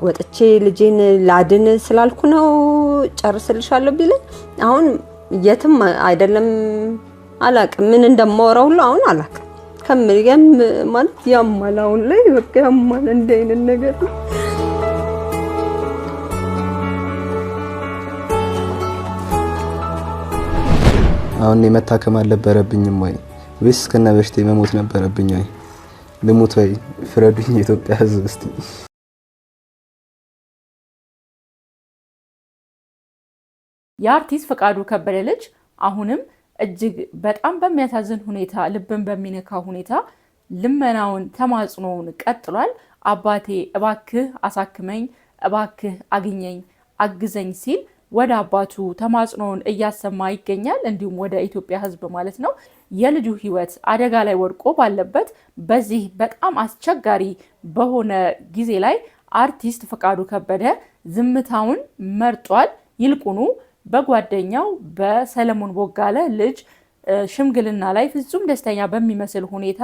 ወጥቼ ልጄን ላድን ስላልኩ ነው ጨርስልሻለሁ ቢለኝ አሁን የትም አይደለም አላቅም ምን እንደማወራው ሁሉ አሁን አላቅም ከምንም ማለት ያማላው ላይ በቃ ያማል እንደ አይነት ነገር ነው። አሁን የመታከም አልነበረብኝም ወይ ወይስ ከነበሽቴ መሞት ነበረብኝ ወይ ልሙት ወይ ፍረዱኝ የኢትዮጵያ ሕዝብ እስቲ። የአርቲስት ፍቃዱ ከበደ ልጅ አሁንም እጅግ በጣም በሚያሳዝን ሁኔታ ልብን በሚነካ ሁኔታ ልመናውን ተማጽኖውን ቀጥሏል። አባቴ እባክህ አሳክመኝ፣ እባክህ አግኘኝ፣ አግዘኝ ሲል ወደ አባቱ ተማጽኖውን እያሰማ ይገኛል። እንዲሁም ወደ ኢትዮጵያ ሕዝብ ማለት ነው። የልጁ ሕይወት አደጋ ላይ ወድቆ ባለበት በዚህ በጣም አስቸጋሪ በሆነ ጊዜ ላይ አርቲስት ፍቃዱ ከበደ ዝምታውን መርጧል። ይልቁኑ በጓደኛው በሰለሞን ቦጋለ ልጅ ሽምግልና ላይ ፍጹም ደስተኛ በሚመስል ሁኔታ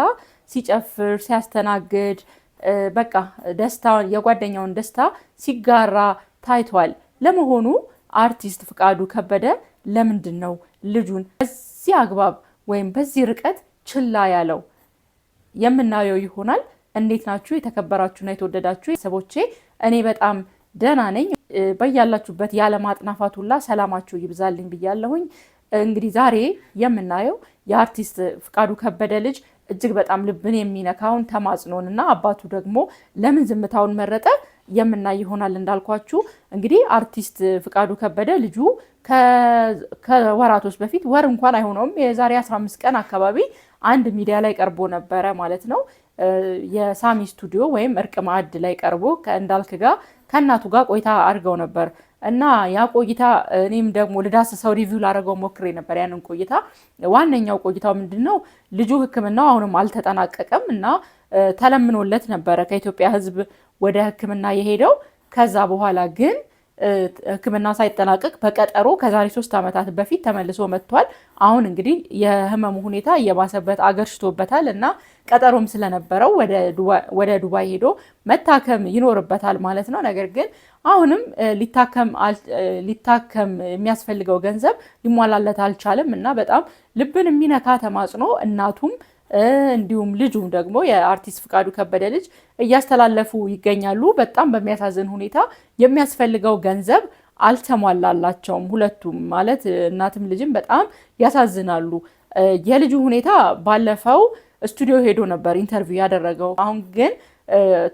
ሲጨፍር ሲያስተናግድ በቃ ደስታውን የጓደኛውን ደስታ ሲጋራ ታይቷል። ለመሆኑ አርቲስት ፍቃዱ ከበደ ለምንድን ነው ልጁን በዚህ አግባብ ወይም በዚህ ርቀት ችላ ያለው? የምናየው ይሆናል። እንዴት ናችሁ የተከበራችሁና የተወደዳችሁ ቤተሰቦቼ? እኔ በጣም ደህና ነኝ። በያላችሁበት የዓለም አጥናፋት ሁላ ሰላማችሁ ይብዛልኝ ብያለሁኝ። እንግዲህ ዛሬ የምናየው የአርቲስት ፍቃዱ ከበደ ልጅ እጅግ በጣም ልብን የሚነካውን ተማጽኖንና አባቱ ደግሞ ለምን ዝምታውን መረጠ የምናይ ይሆናል። እንዳልኳችሁ እንግዲህ አርቲስት ፍቃዱ ከበደ ልጁ ከወራቶች በፊት ወር እንኳን አይሆነውም የዛሬ 15 ቀን አካባቢ አንድ ሚዲያ ላይ ቀርቦ ነበረ ማለት ነው። የሳሚ ስቱዲዮ ወይም እርቅ ማዕድ ላይ ቀርቦ ከእንዳልክ ጋር ከእናቱ ጋር ቆይታ አድርገው ነበር እና ያ ቆይታ እኔም ደግሞ ልዳስሰው ሪቪው ላደርገው ሞክሬ ነበር። ያንን ቆይታ ዋነኛው ቆይታው ምንድነው ልጁ ሕክምናው አሁንም አልተጠናቀቀም እና ተለምኖለት ነበረ ከኢትዮጵያ ሕዝብ ወደ ሕክምና የሄደው። ከዛ በኋላ ግን ሕክምና ሳይጠናቀቅ በቀጠሮ ከዛሬ 3 ዓመታት በፊት ተመልሶ መጥቷል። አሁን እንግዲህ የህመሙ ሁኔታ እየባሰበት አገርሽቶበታል እና ቀጠሮም ስለነበረው ወደ ዱባይ ሄዶ መታከም ይኖርበታል ማለት ነው። ነገር ግን አሁንም ሊታከም የሚያስፈልገው ገንዘብ ሊሟላለት አልቻለም እና በጣም ልብን የሚነካ ተማጽኖ እናቱም እንዲሁም ልጁም ደግሞ የአርቲስት ፍቃዱ ከበደ ልጅ እያስተላለፉ ይገኛሉ። በጣም በሚያሳዝን ሁኔታ የሚያስፈልገው ገንዘብ አልተሟላላቸውም። ሁለቱም ማለት እናትም ልጅም በጣም ያሳዝናሉ። የልጁ ሁኔታ ባለፈው ስቱዲዮ ሄዶ ነበር ኢንተርቪው ያደረገው። አሁን ግን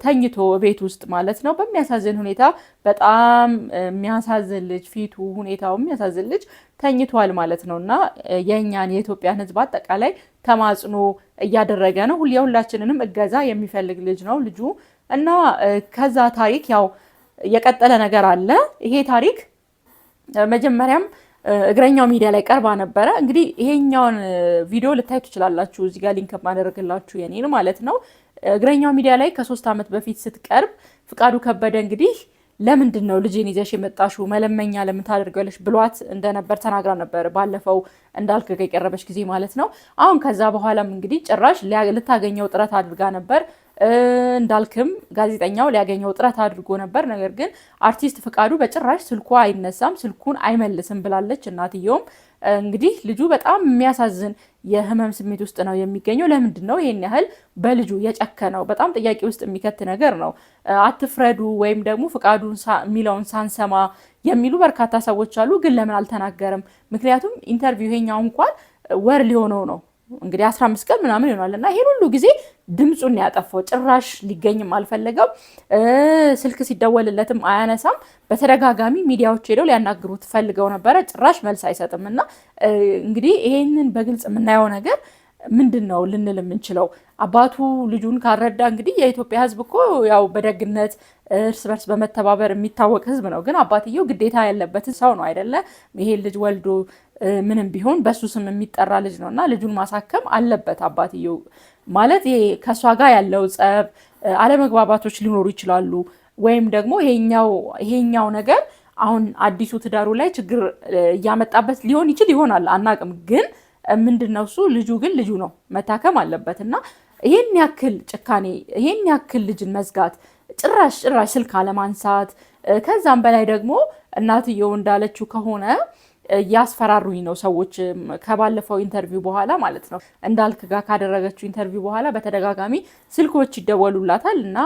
ተኝቶ ቤት ውስጥ ማለት ነው በሚያሳዝን ሁኔታ በጣም የሚያሳዝን ልጅ ፊቱ ሁኔታው የሚያሳዝን ልጅ ተኝቷል ማለት ነው እና የእኛን የኢትዮጵያን ሕዝብ አጠቃላይ ተማጽኖ እያደረገ ነው። ሁላችንንም እገዛ የሚፈልግ ልጅ ነው ልጁ እና ከዛ ታሪክ ያው የቀጠለ ነገር አለ። ይሄ ታሪክ መጀመሪያም እግረኛው ሚዲያ ላይ ቀርባ ነበረ። እንግዲህ ይሄኛውን ቪዲዮ ልታዩ ትችላላችሁ። እዚህ ጋር ሊንክ ማደረግላችሁ የኔን ማለት ነው። እግረኛው ሚዲያ ላይ ከ3 ዓመት በፊት ስትቀርብ ፍቃዱ ከበደ እንግዲህ ለምንድን ነው ልጅን ይዘሽ የመጣሽው መለመኛ ለምን ታደርጋለሽ ብሏት እንደነበር ተናግራ ነበር ባለፈው እንዳልክ ከቀረበች ጊዜ ማለት ነው። አሁን ከዛ በኋላም እንግዲህ ጭራሽ ልታገኘው ጥረት አድርጋ ነበር። እንዳልክም ጋዜጠኛው ሊያገኘው ጥረት አድርጎ ነበር። ነገር ግን አርቲስት ፍቃዱ በጭራሽ ስልኩ አይነሳም፣ ስልኩን አይመልስም ብላለች። እናትየውም እንግዲህ ልጁ በጣም የሚያሳዝን የህመም ስሜት ውስጥ ነው የሚገኘው። ለምንድን ነው ይሄን ያህል በልጁ የጨከነው? በጣም ጥያቄ ውስጥ የሚከት ነገር ነው። አትፍረዱ ወይም ደግሞ ፍቃዱን የሚለውን ሳንሰማ የሚሉ በርካታ ሰዎች አሉ። ግን ለምን አልተናገርም? ምክንያቱም ኢንተርቪው ይሄኛው እንኳን ወር ሊሆነው ነው እንግዲህ 15 ቀን ምናምን ይሆናል እና ይሄን ሁሉ ጊዜ ድምፁን ያጠፋው ጭራሽ ሊገኝም አልፈለገም። ስልክ ሲደወልለትም አያነሳም። በተደጋጋሚ ሚዲያዎች ሄደው ሊያናግሩት ፈልገው ነበረ፣ ጭራሽ መልስ አይሰጥም። እና እንግዲህ ይሄንን በግልጽ የምናየው ነገር ምንድን ነው ልንል የምንችለው? አባቱ ልጁን ካረዳ እንግዲህ የኢትዮጵያ ሕዝብ እኮ ያው በደግነት እርስ በርስ በመተባበር የሚታወቅ ሕዝብ ነው። ግን አባትየው ግዴታ ያለበትን ሰው ነው አይደለ? ይሄ ልጅ ወልዶ ምንም ቢሆን በሱ ስም የሚጠራ ልጅ ነው እና ልጁን ማሳከም አለበት አባትየው። ማለት ይሄ ከእሷ ጋር ያለው ጸብ፣ አለመግባባቶች ሊኖሩ ይችላሉ። ወይም ደግሞ ይሄኛው ነገር አሁን አዲሱ ትዳሩ ላይ ችግር እያመጣበት ሊሆን ይችል ይሆናል፣ አናቅም። ግን ምንድነው እሱ ልጁ ግን ልጁ ነው፣ መታከም አለበት እና ይሄን ያክል ጭካኔ፣ ይሄን ያክል ልጅን መዝጋት ጭራሽ ስልክ አለማንሳት ከዛም በላይ ደግሞ እናትየው እንዳለችው ከሆነ ያስፈራሩኝ ነው ሰዎች ከባለፈው ኢንተርቪው በኋላ ማለት ነው እንዳልክ ጋር ካደረገችው ኢንተርቪው በኋላ በተደጋጋሚ ስልኮች ይደወሉላታል እና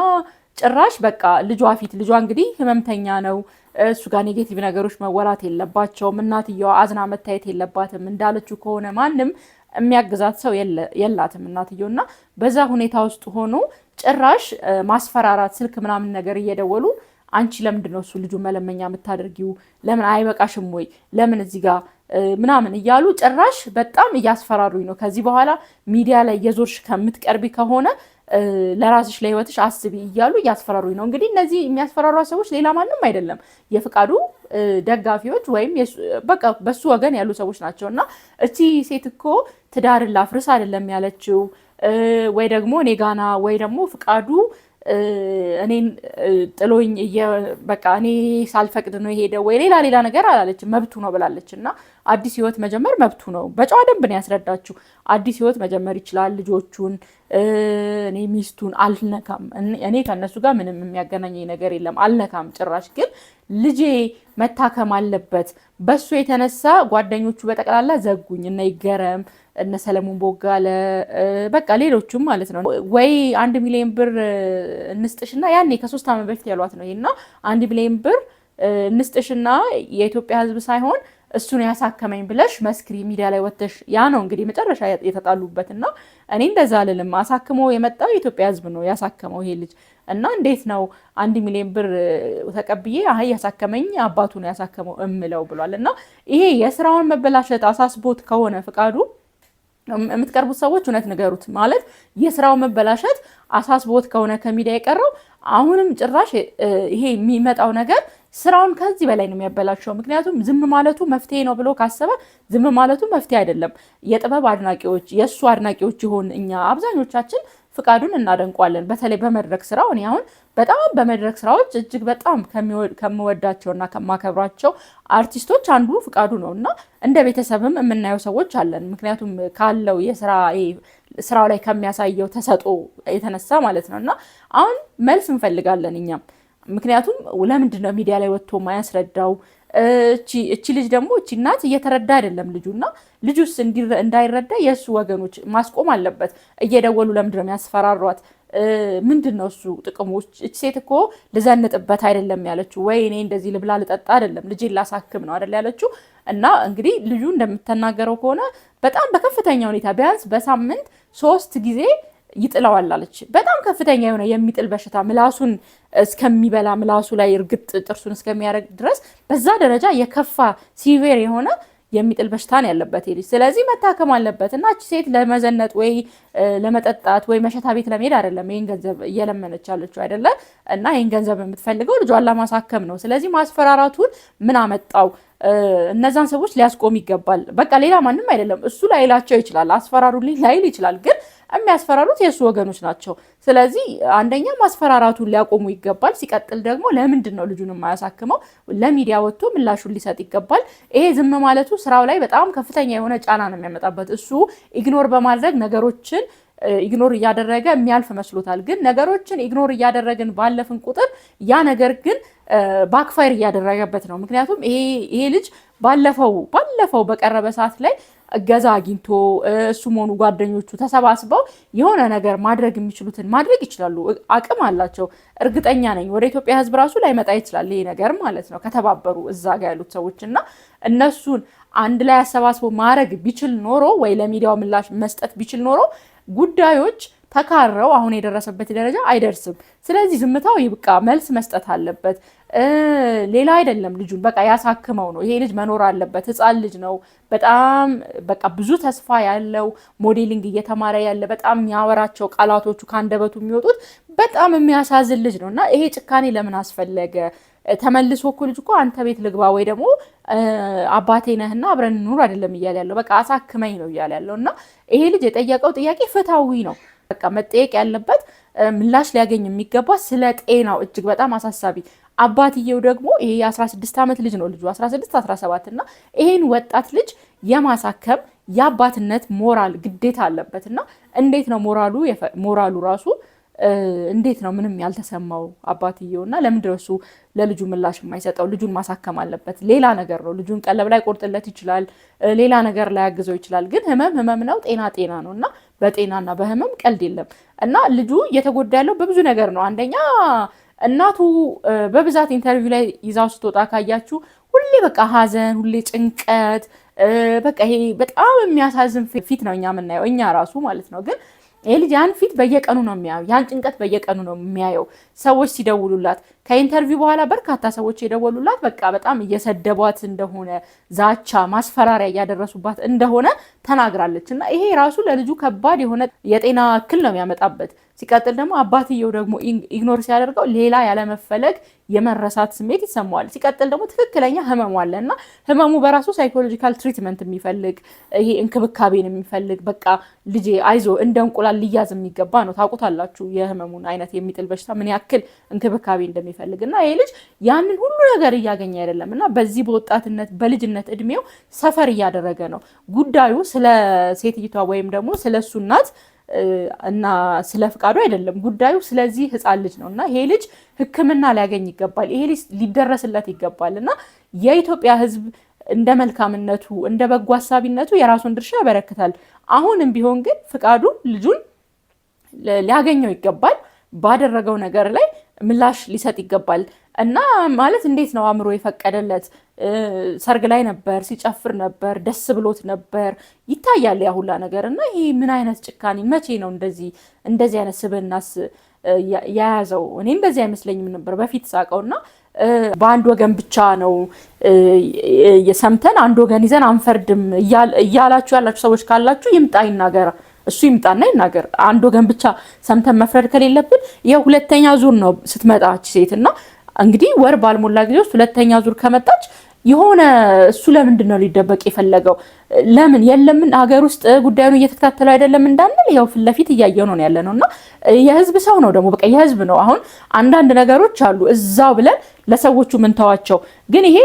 ጭራሽ በቃ ልጇ ፊት ልጇ እንግዲህ ህመምተኛ ነው እሱ ጋር ኔጌቲቭ ነገሮች መወራት የለባቸውም እናትየዋ አዝና መታየት የለባትም እንዳለችው ከሆነ ማንም የሚያግዛት ሰው የላትም እናትየውና በዛ ሁኔታ ውስጥ ሆኖ ጭራሽ ማስፈራራት ስልክ ምናምን ነገር እየደወሉ አንቺ ለምንድን ነው እሱ ልጁ መለመኛ የምታደርጊው ለምን አይበቃሽም ወይ ለምን እዚህ ጋር ምናምን እያሉ ጭራሽ በጣም እያስፈራሩኝ ነው ከዚህ በኋላ ሚዲያ ላይ የዞርሽ ከምትቀርቢ ከሆነ ለራስሽ ለህይወትሽ አስቢ እያሉ እያስፈራሩኝ ነው እንግዲህ እነዚህ የሚያስፈራሩ ሰዎች ሌላ ማንም አይደለም የፍቃዱ ደጋፊዎች ወይም በቃ በሱ ወገን ያሉ ሰዎች ናቸውና እቺ ሴት እኮ ትዳርን ላፍርስ አይደለም ያለችው ወይ ደግሞ እኔ ጋና ወይ ደግሞ ፍቃዱ እኔን ጥሎኝ በቃ እኔ ሳልፈቅድ ነው የሄደው ወይ ሌላ ነገር አላለችም መብቱ ነው ብላለችና አዲስ ህይወት መጀመር መብቱ ነው በጨዋ ደንብ ነው ያስረዳችሁ አዲስ ህይወት መጀመር ይችላል ልጆቹን እኔ ሚስቱን አልነካም እኔ ከነሱ ጋር ምንም የሚያገናኘኝ ነገር የለም አልነካም ጭራሽ ግን ልጄ መታከም አለበት በሱ የተነሳ ጓደኞቹ በጠቅላላ ዘጉኝ እና ይገረም እነ ሰለሞን ቦጋለ በቃ ሌሎችም ማለት ነው ወይ 1 ሚሊዮን ብር እንስጥሽና ያኔ ከ3 ዓመት በፊት ያሏት ነው እና 1 ሚሊዮን ብር እንስጥሽና የኢትዮጵያ ህዝብ ሳይሆን እሱን ያሳከመኝ ብለሽ መስክሪ ሚዲያ ላይ ወጥተሽ ያ ነው እንግዲህ መጨረሻ የተጣሉበትና እኔ እንደዛ አይደለም አሳክሞ የመጣው የኢትዮጵያ ህዝብ ነው ያሳከመው ይሄ ልጅ እና እንዴት ነው 1 ሚሊዮን ብር ተቀብዬ ያሳከመኝ አባቱ ነው ያሳከመው እምለው ብሏልና ይሄ የስራውን መበላሸት አሳስቦት ከሆነ ፍቃዱ የምትቀርቡት ሰዎች እውነት ንገሩት ማለት የስራው መበላሸት አሳስቦት ከሆነ ከሚዲያ የቀረው አሁንም ጭራሽ ይሄ የሚመጣው ነገር ስራውን ከዚህ በላይ ነው የሚያበላሸው ምክንያቱም ዝም ማለቱ መፍትሄ ነው ብሎ ካሰበ ዝም ማለቱ መፍትሄ አይደለም የጥበብ አድናቂዎች የሱ አድናቂዎች ይሆን እኛ አብዛኞቻችን ፍቃዱን እናደንቋለን በተለይ በመድረክ ስራው እኔ አሁን በጣም በመድረክ ስራዎች እጅግ በጣም ከመወዳቸውና ከማከብራቸው አርቲስቶች አንዱ ፍቃዱ ነውና እንደ ቤተሰብም የምናየው ሰዎች አለን ምክንያቱም ካለው ስራው ላይ ከሚያሳየው ተሰጦ የተነሳ ማለት ነውና አሁን መልስ እንፈልጋለን እኛም ምክንያቱም ለምንድን ነው ሚዲያ ላይ ወጥቶ ማያስረዳው እቺ ልጅ ደግሞ እቺ እናት እየተረዳ አይደለም ልጁና ልጁስ እንዳይረዳ የሱ ወገኖች ማስቆም አለበት እየደወሉ ለምንድን ነው የሚያስፈራሯት ምንድነው እሱ ጥቅሞች እቺ ሴት እኮ ልዘንጥበት አይደለም ያለችው ወይ እኔ እንደዚህ ልብላ ልጠጣ አይደለም ልጄን ላሳክም ነው አይደል ያለችው እና እንግዲህ ልጁ እንደምትናገረው ከሆነ በጣም በከፍተኛ ሁኔታ ቢያንስ በሳምንት 3 ጊዜ ይጥለዋል አለች በጣም ከፍተኛ የሆነ የሚጥል በሽታ ምላሱን እስከሚበላ ምላሱ ላይ እርግጥ ጥርሱን እስከሚያረግ ድረስ በዛ ደረጃ የከፋ ሲቪር የሆነ የሚጥል በሽታን ያለበት ይልሽ ስለዚህ መታከም አለበት እና እቺ ሴት ለመዘነጥ ወይ ለመጠጣት ወይ መሸታ ቤት ለመሄድ አይደለም ይሄን ገንዘብ እየለመነች ያለችው አይደለ እና ይሄን ገንዘብ የምትፈልገው ልጇን ለማሳከም ነው ስለዚህ ማስፈራራቱን ምን አመጣው እነዛን ሰዎች ሊያስቆም ይገባል በቃ ሌላ ማንም አይደለም እሱ ላይላቸው ይችላል አስፈራሩልኝ ላይል ይችላል ግን የሚያስፈራሩት የሱ ወገኖች ናቸው ስለዚህ አንደኛ ማስፈራራቱን ሊያቆሙ ይገባል ሲቀጥል ደግሞ ለምንድን ነው ልጁን የማያሳክመው ለሚዲያ ወጥቶ ምላሹን ሊሰጥ ይገባል ይሄ ዝም ማለቱ ስራው ላይ በጣም ከፍተኛ የሆነ ጫና ነው የሚያመጣበት እሱ ኢግኖር በማድረግ ነገሮችን ኢግኖር እያደረገ የሚያልፍ መስሎታል ግን ነገሮችን ኢግኖር እያደረግን ባለፍን ቁጥር ያ ነገር ግን ባክፋየር እያደረገበት ነው ምክንያቱም ይሄ ልጅ ባለፈው በቀረበ ሰዓት ላይ እገዛ አግኝቶ እሱ ሆኑ ጓደኞቹ ተሰባስበው የሆነ ነገር ማድረግ የሚችሉትን ማድረግ ይችላሉ አቅም አላቸው እርግጠኛ ነኝ ወደ ኢትዮጵያ ህዝብ ራሱ ላይ መጣ ይችላል ይሄ ነገር ማለት ነው ከተባበሩ እዛ ጋር ያሉት ሰዎችና እነሱን አንድ ላይ አሰባስበው ማድረግ ቢችል ኖሮ ወይ ለሚዲያው ምላሽ መስጠት ቢችል ኖሮ ጉዳዮች ተካረው አሁን የደረሰበት ደረጃ አይደርስም ስለዚህ ዝምታው ይብቃ መልስ መስጠት አለበት ሌላ አይደለም ልጁን በቃ ያሳክመው ነው ይሄ ልጅ መኖር አለበት ህፃን ልጅ ነው በጣም በቃ ብዙ ተስፋ ያለው ሞዴሊንግ እየተማረ ያለ በጣም ያወራቸው ቃላቶቹ ካንደበቱ የሚወጡት በጣም የሚያሳዝን ልጅ ነውና ይሄ ጭካኔ ለምን አስፈለገ ተመልሶ እኮ ልጅ እኮ አንተ ቤት ልግባ ወይ ደግሞ አባቴ ነህና አብረን ኑር አይደለም እያለ ያለው በቃ አሳክመኝ ነው እያለ ያለውና ይሄ ልጅ የጠየቀው ጥያቄ ፍትሃዊ ነው በቃ መጠየቅ ያለበት ምላሽ ሊያገኝ የሚገባ ስለ ጤናው እጅግ በጣም አሳሳቢ አባትየው ደግሞ ይሄ 16 ዓመት ልጅ ነው ልጁ 16 17 እና ይሄን ወጣት ልጅ የማሳከም የአባትነት ሞራል ግዴታ አለበትና እንዴት ነው ሞራሉ ራሱ እንዴት ነው ምንም ያልተሰማው አባትየውና ለምንድን ነው እሱ ለልጁ ምላሽ የማይሰጠው? ልጁን ማሳከም አለበት። ሌላ ነገር ነው። ልጁን ቀለብ ላይ ቆርጥለት ይችላል፣ ሌላ ነገር ላይ ያግዘው ይችላል። ግን ህመም ነው፣ ጤና ነው እና በጤናና በህመም ቀልድ የለም። እና ልጁ እየተጎዳ ያለው በብዙ ነገር ነው። አንደኛ እናቱ በብዛት ኢንተርቪው ላይ ይዛው ስትወጣ ካያችሁ ሁሌ በቃ ሀዘን፣ ሁሌ ጭንቀት፣ በቃ ይሄ በጣም የሚያሳዝን ፊት ነው እኛ የምናየው እኛ ራሱ ማለት ነው። ግን ይሄ ልጅ ያን ፊት በየቀኑ ነው የሚያየው፣ ያን ጭንቀት በየቀኑ ነው የሚያየው። ሰዎች ሲደውሉላት ከኢንተርቪው በኋላ በርካታ ሰዎች የደወሉላት በቃ በጣም እየሰደቧት እንደሆነ፣ ዛቻ፣ ማስፈራሪያ እያደረሱባት እንደሆነ ተናግራለች። እና ይሄ ራሱ ለልጁ ከባድ የሆነ የጤና እክል ነው የሚያመጣበት። ሲቀጥል ደግሞ አባትየው ደግሞ ኢግኖር ሲያደርገው ሌላ ያለመፈለግ የመረሳት ስሜት ይሰማዋል። ሲቀጥል ደግሞ ትክክለኛ ህመሙ አለ እና ህመሙ በራሱ ሳይኮሎጂካል ትሪትመንት የሚፈልግ ይሄ እንክብካቤን የሚፈልግ በቃ ልጄ አይዞ እንደ እንቁላል ሊያዝ የሚገባ ነው። ታውቁታላችሁ የህመሙን አይነት የሚጥል በሽታ ምን ያክል እንክብካቤ እንደሚፈልግ እና ይሄ ልጅ ያንን ሁሉ ነገር እያገኘ አይደለም እና በዚህ በወጣትነት በልጅነት እድሜው ሰፈር እያደረገ ነው። ጉዳዩ ስለ ሴትይቷ ወይም ደግሞ ስለ እሱ እናት እና ስለ ፍቃዱ አይደለም። ጉዳዩ ስለዚህ ህፃን ልጅ ነው እና ይሄ ልጅ ሕክምና ሊያገኝ ይገባል። ይሄ ልጅ ሊደረስለት ይገባል እና የኢትዮጵያ ህዝብ እንደ መልካምነቱ እንደ በጎ ሀሳቢነቱ የራሱን ድርሻ ያበረክታል። አሁንም ቢሆን ግን ፍቃዱ ልጁን ሊያገኘው ይገባል። ባደረገው ነገር ላይ ምላሽ ሊሰጥ ይገባል እና ማለት እንዴት ነው አእምሮ የፈቀደለት? ሰርግ ላይ ነበር፣ ሲጨፍር ነበር፣ ደስ ብሎት ነበር፣ ይታያል ያ ሁላ ነገር እና ይሄ ምን አይነት ጭካኔ! መቼ ነው እንደዚህ አይነት ስብዕናስ የያዘው? እኔ እንደዚህ አይመስለኝም ነበር በፊት ሳቀውና በአንድ ወገን ብቻ ነው የሰምተን አንድ ወገን ይዘን አንፈርድም እያላችሁ ያላችሁ ሰዎች ካላችሁ ይምጣ ይናገር፣ እሱ ይምጣና ይናገር። አንድ ወገን ብቻ ሰምተን መፍረድ ከሌለብን ያው ሁለተኛ ዙር ነው ስትመጣች ሴትና እንግዲህ ወር ባልሞላ ጊዜ ውስጥ ሁለተኛ ዙር ከመጣች የሆነ እሱ ለምንድን ነው ሊደበቅ የፈለገው? ለምን የለምን ሀገር ውስጥ ጉዳዩን እየተከታተለው አይደለም እንዳንል ያው ፊት ለፊት እያየው ነው ያለነው እና የህዝብ ሰው ነው ደግሞ በቃ የህዝብ ነው። አሁን አንዳንድ ነገሮች አሉ እዛው ብለን ለሰዎቹ ምንተዋቸው፣ ግን ይሄ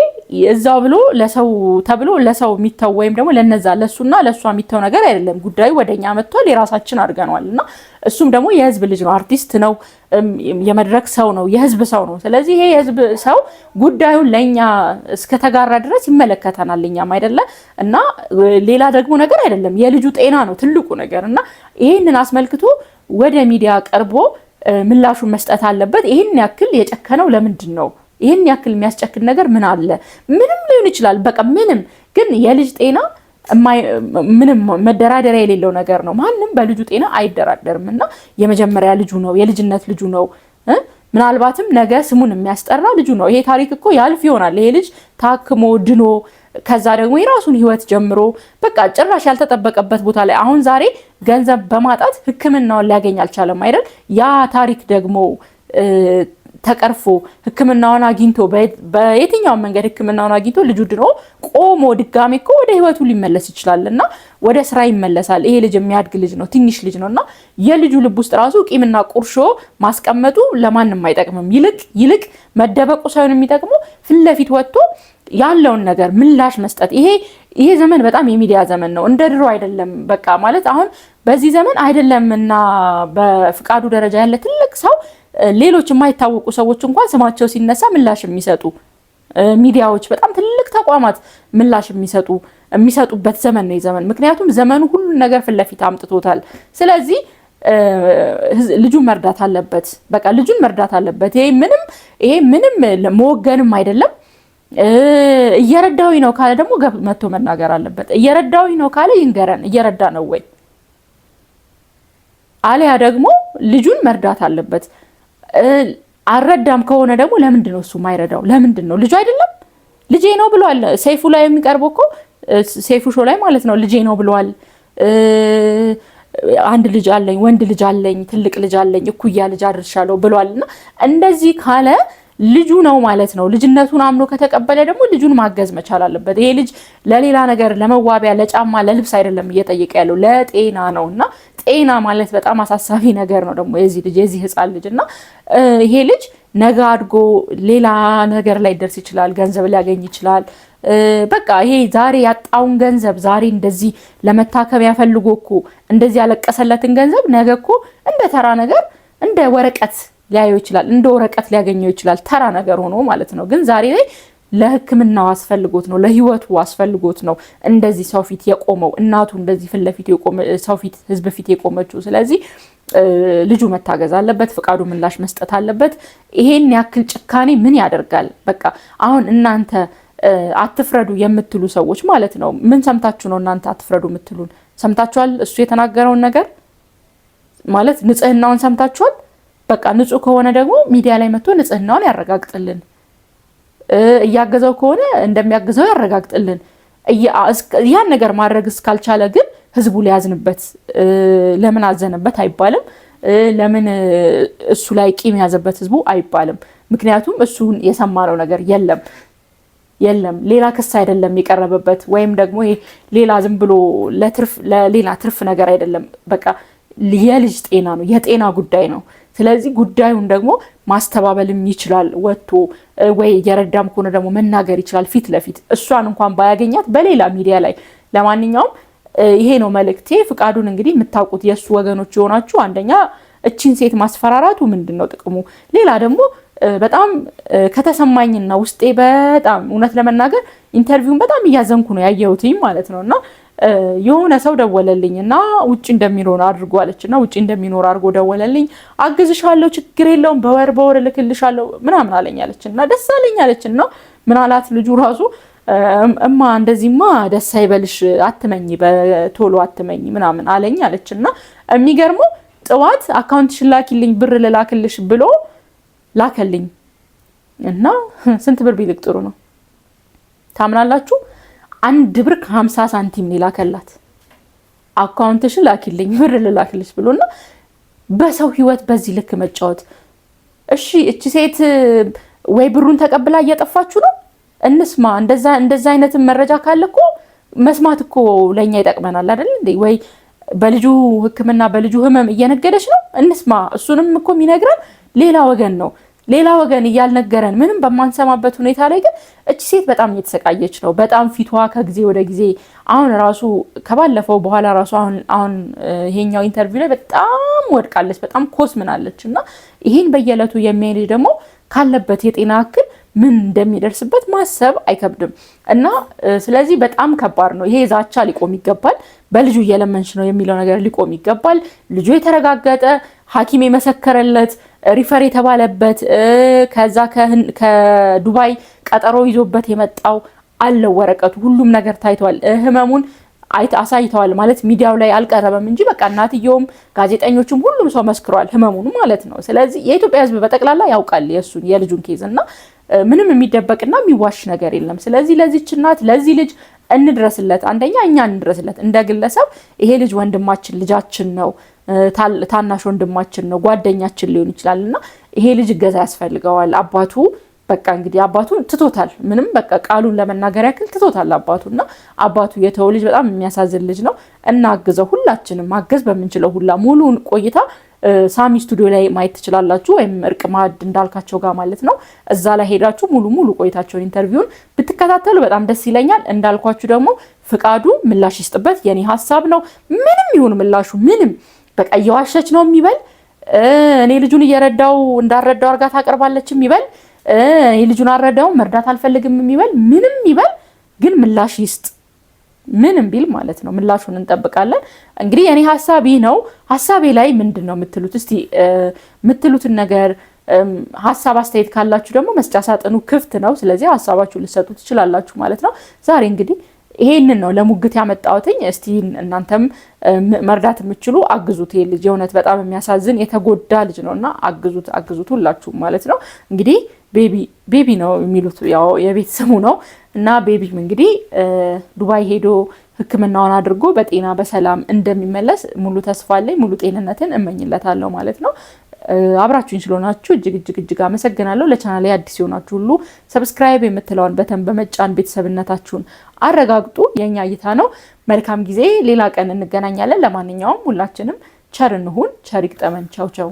እዛው ብሎ ለሰው ተብሎ ለሰው የሚተው ወይም ደግሞ ለነዛ ለሱና ለሷ የሚተው ነገር አይደለም። ጉዳዩ ወደኛ መጥቷል፣ የራሳችን አድርገናል እና እሱም ደግሞ የህዝብ ልጅ ነው፣ አርቲስት ነው፣ የመድረክ ሰው ነው፣ የህዝብ ሰው ነው። ስለዚህ ይሄ የህዝብ ሰው ጉዳዩን ለኛ እስከተጋራ ድረስ ይመለከተናል እኛም አይደለ እና ሌላ ደግሞ ነገር አይደለም። የልጁ ጤና ነው ትልቁ ነገር እና ይሄንን አስመልክቶ ወደ ሚዲያ ቀርቦ ምላሹን መስጠት አለበት። ይሄን ያክል የጨከነው ለምንድን ነው? ይሄን ያክል የሚያስጨክን ነገር ምን አለ? ምንም ሊሆን ይችላል በቃ ምንም። ግን የልጅ ጤና ምንም መደራደሪያ የሌለው ነገር ነው። ማንም በልጁ ጤና አይደራደርም እና የመጀመሪያ ልጁ ነው፣ የልጅነት ልጁ ነው። ምናልባትም ነገ ስሙን የሚያስጠራ ልጁ ነው። ይሄ ታሪክ እኮ ያልፍ ይሆናል። ይሄ ልጅ ታክሞ ድኖ ከዛ ደግሞ የራሱን ህይወት ጀምሮ በቃ ጭራሽ ያልተጠበቀበት ቦታ ላይ አሁን ዛሬ ገንዘብ በማጣት ሕክምናውን ሊያገኝ አልቻለም አይደል? ያ ታሪክ ደግሞ ተቀርፎ ሕክምናውን አግኝቶ በየትኛውም መንገድ ሕክምናውን አግኝቶ ልጁ ድኖ ቆሞ ድጋሜ እኮ ወደ ህይወቱ ሊመለስ ይችላል እና ወደ ስራ ይመለሳል። ይሄ ልጅ የሚያድግ ልጅ ነው፣ ትንሽ ልጅ ነው እና የልጁ ልብ ውስጥ ራሱ ቂምና ቁርሾ ማስቀመጡ ለማንም አይጠቅምም። ይልቅ መደበቁ ሳይሆን የሚጠቅመው ፊት ለፊት ወጥቶ ያለውን ነገር ምላሽ መስጠት። ይሄ ዘመን በጣም የሚዲያ ዘመን ነው፣ እንደ ድሮ አይደለም። በቃ ማለት አሁን በዚህ ዘመን አይደለም እና በፍቃዱ ደረጃ ያለ ትልቅ ሰው ሌሎች የማይታወቁ ሰዎች እንኳን ስማቸው ሲነሳ ምላሽ የሚሰጡ ሚዲያዎች፣ በጣም ትልቅ ተቋማት ምላሽ የሚሰጡበት ዘመን ነው የዘመን። ምክንያቱም ዘመኑ ሁሉን ነገር ፊት ለፊት አምጥቶታል። ስለዚህ ልጁን መርዳት አለበት። በቃ ልጁን መርዳት አለበት። ይሄ ምንም መወገንም አይደለም። እየረዳዊ ነው ካለ ደግሞ መጥቶ መናገር አለበት። እየረዳዊ ነው ካለ ይንገረን፣ እየረዳ ነው ወይ? አሊያ ደግሞ ልጁን መርዳት አለበት። አልረዳም ከሆነ ደግሞ ለምንድን ነው እሱ ማይረዳው? ለምንድን ነው? ልጁ አይደለም ልጄ ነው ብሏል። ሰይፉ ላይ የሚቀርበው እኮ ሰይፉ ሾው ላይ ማለት ነው ልጄ ነው ብሏል። አንድ ልጅ አለኝ፣ ወንድ ልጅ አለኝ፣ ትልቅ ልጅ አለኝ፣ እኩያ ልጅ አድርሻለሁ ብሏልና እንደዚህ ካለ ልጁ ነው ማለት ነው። ልጅነቱን አምኖ ከተቀበለ ደግሞ ልጁን ማገዝ መቻል አለበት። ይሄ ልጅ ለሌላ ነገር ለመዋቢያ፣ ለጫማ፣ ለልብስ አይደለም እየጠየቀ ያለው ለጤና ነውና ጤና ማለት በጣም አሳሳቢ ነገር ነው ደግሞ የዚህ ህፃን ልጅ እና ይሄ ልጅ ነገ አድጎ ሌላ ነገር ላይ ደርስ ይችላል፣ ገንዘብ ሊያገኝ ይችላል። በቃ ይሄ ዛሬ ያጣውን ገንዘብ ዛሬ እንደዚህ ለመታከም ያፈልጎ እኮ እንደዚህ ያለቀሰለትን ገንዘብ ነገ እኮ እንደ ተራ ነገር እንደ ወረቀት ሊያየው ይችላል፣ እንደ ወረቀት ሊያገኘው ይችላል፣ ተራ ነገር ሆኖ ማለት ነው። ግን ዛሬ ላይ ለሕክምናው አስፈልጎት ነው፣ ለህይወቱ አስፈልጎት ነው እንደዚህ ሰው ፊት የቆመው፣ እናቱ እንደዚህ ፊት ለፊት የቆመ ሰው ፊት ህዝብ ፊት የቆመችው። ስለዚህ ልጁ መታገዝ አለበት፣ ፍቃዱ ምላሽ መስጠት አለበት። ይሄን ያክል ጭካኔ ምን ያደርጋል? በቃ አሁን እናንተ አትፍረዱ የምትሉ ሰዎች ማለት ነው፣ ምን ሰምታችሁ ነው እናንተ አትፍረዱ የምትሉን? ሰምታችኋል? እሱ የተናገረውን ነገር ማለት ንጽህናውን ሰምታችኋል? በቃ ንጹህ ከሆነ ደግሞ ሚዲያ ላይ መጥቶ ንጽህናውን ያረጋግጥልን፣ እያገዘው ከሆነ እንደሚያግዘው ያረጋግጥልን። ያን ነገር ማድረግ እስካልቻለ ግን ህዝቡ ሊያዝንበት ለምን አዘነበት አይባልም። ለምን እሱ ላይ ቂም ያዘበት ህዝቡ አይባልም። ምክንያቱም እሱን የሰማነው ነገር የለም ሌላ ክስ አይደለም የቀረበበት፣ ወይም ደግሞ ሌላ ዝም ብሎ ለሌላ ትርፍ ነገር አይደለም። በቃ የልጅ ጤና ነው፣ የጤና ጉዳይ ነው። ስለዚህ ጉዳዩን ደግሞ ማስተባበልም ይችላል ወጥቶ፣ ወይ የረዳም ከሆነ ደግሞ መናገር ይችላል ፊት ለፊት እሷን እንኳን ባያገኛት በሌላ ሚዲያ ላይ። ለማንኛውም ይሄ ነው መልእክቴ። ፍቃዱን እንግዲህ የምታውቁት የእሱ ወገኖች የሆናችሁ አንደኛ እቺን ሴት ማስፈራራቱ ምንድን ነው ጥቅሙ? ሌላ ደግሞ በጣም ከተሰማኝና ውስጤ በጣም እውነት ለመናገር ኢንተርቪውን በጣም እያዘንኩ ነው ያየሁትኝ ማለት ነው። እና የሆነ ሰው ደወለልኝ እና ውጭ እንደሚኖር አድርጎ አለችና ውጭ እንደሚኖር አድርጎ ደወለልኝ። አግዝሻለሁ፣ ችግር የለውም፣ በወር እልክልሻለሁ ምናምን አለኝ አለችና ደስ አለኝ አለችና ምን አላት ልጁ ራሱ እማ እንደዚህማ ደስ አይበልሽ፣ አትመኝ፣ በቶሎ አትመኝ ምናምን አለኝ አለችና የሚገርመው ጥዋት አካውንትሽን ላኪልኝ ብር ልላክልሽ ብሎ ላከልኝ እና ስንት ብር ቢልክ ጥሩ ነው ታምናላችሁ? 1 ብር ከ50 ሳንቲም ላከላት። አካውንትሽን ላኪልኝ ብር ልላክልሽ ብሎና በሰው ህይወት በዚህ ልክ መጫወት። እሺ እቺ ሴት ወይ ብሩን ተቀብላ እየጠፋችሁ ነው? እንስማ። እንደዛ አይነት መረጃ ካለ እኮ መስማት እኮ ለኛ ይጠቅመናል አይደል እንዴ? ወይ በልጁ ሕክምና በልጁ ህመም እየነገደች ነው? እንስማ። እሱንም እኮ የሚነግረን ሌላ ወገን ነው። ሌላ ወገን እያልነገረን ምንም በማንሰማበት ሁኔታ ላይ ግን እቺ ሴት በጣም እየተሰቃየች ነው። በጣም ፊቷ ከጊዜ ወደ ጊዜ አሁን ራሱ ከባለፈው በኋላ ራሱ አሁን ይሄኛው ኢንተርቪው ላይ በጣም ወድቃለች፣ በጣም ኮስምናለች። እና ይሄን በየዕለቱ የሚያይ ልጅ ደግሞ ካለበት የጤና እክል ምን እንደሚደርስበት ማሰብ አይከብድም። እና ስለዚህ በጣም ከባድ ነው። ይሄ ዛቻ ሊቆም ይገባል። በልጁ እየለመንሽ ነው የሚለው ነገር ሊቆም ይገባል። ልጁ የተረጋገጠ ሐኪም የመሰከረለት ሪፈር የተባለበት ከዛ ከዱባይ ቀጠሮ ይዞበት የመጣው አለው ወረቀቱ፣ ሁሉም ነገር ታይቷል። ህመሙን አሳይተዋል ማለት ሚዲያው ላይ አልቀረበም እንጂ በቃ እናትየውም ጋዜጠኞችም ሁሉም ሰው መስክሯል ህመሙን ማለት ነው። ስለዚህ የኢትዮጵያ ህዝብ በጠቅላላ ያውቃል የልጁን ኬዝ እና ምንም የሚደበቅና የሚዋሽ ነገር የለም። ስለዚህ ለዚች እናት ለዚህ ልጅ እንድረስለት። አንደኛ እኛ እንድረስለት እንደ ግለሰብ። ይሄ ልጅ ወንድማችን ልጃችን ነው፣ ታናሽ ወንድማችን ነው፣ ጓደኛችን ሊሆን ይችላል እና ይሄ ልጅ እገዛ ያስፈልገዋል። አባቱ በቃ እንግዲህ አባቱ ትቶታል። ምንም በቃ ቃሉን ለመናገር ያክል ትቶታል አባቱና አባቱ የተው ልጅ በጣም የሚያሳዝን ልጅ ነው። እናግዘው፣ ሁላችንም ማገዝ በምንችለው ሁላ። ሙሉን ቆይታ ሳሚ ስቱዲዮ ላይ ማየት ትችላላችሁ፣ ወይም እርቅ ማዕድ እንዳልካቸው ጋር ማለት ነው። እዛ ላይ ሄዳችሁ ሙሉ ቆይታቸውን ኢንተርቪውን ብትከታተሉ በጣም ደስ ይለኛል። እንዳልኳችሁ ደግሞ ፍቃዱ ምላሽ ይስጥበት፣ የኔ ሀሳብ ነው። ምንም ይሁን ምላሹ ምንም በቃ እየዋሸች ነው የሚበል፣ እኔ ልጁን እየረዳው እንዳረዳው አርጋ ታቀርባለች የሚበል፣ እኔ ልጁን አረዳው መርዳት አልፈልግም የሚበል፣ ምንም ይበል ግን ምላሽ ይስጥ። ምንም ቢል ማለት ነው ምላሹን እንጠብቃለን። እንግዲህ የኔ ሀሳብ ይህ ነው። ሀሳቤ ላይ ምንድን ነው የምትሉት? እስቲ የምትሉትን ነገር ሀሳብ አስተያየት ካላችሁ ደግሞ መስጫ ሳጥኑ ክፍት ነው። ስለዚህ ሀሳባችሁ ልሰጡ ትችላላችሁ ማለት ነው። ዛሬ እንግዲህ ይሄንን ነው ለሙግት ያመጣሁትኝ። እስቲ እናንተም መርዳት የምትችሉ አግዙት። ይሄ ልጅ የእውነት በጣም የሚያሳዝን የተጎዳ ልጅ ነውና አግዙት ሁላችሁም ማለት ነው። እንግዲህ ቤቢ ነው የሚሉት ያው የቤት ስሙ ነው እና ቤቢም እንግዲህ ዱባይ ሄዶ ሕክምናውን አድርጎ በጤና በሰላም እንደሚመለስ ሙሉ ተስፋ አለኝ። ሙሉ ጤንነትን እመኝለታለሁ ማለት ነው። አብራችሁኝ ስለሆናችሁ እጅግ አመሰግናለሁ። ለቻናሌ አዲስ የሆናችሁ ሁሉ ሰብስክራይብ የምትለውን በተን በመጫን ቤተሰብነታችሁን አረጋግጡ። የኛ እይታ ነው። መልካም ጊዜ። ሌላ ቀን እንገናኛለን። ለማንኛውም ሁላችንም ቸር እንሁን። ቸር ይግጠመን። ቻው ቻው።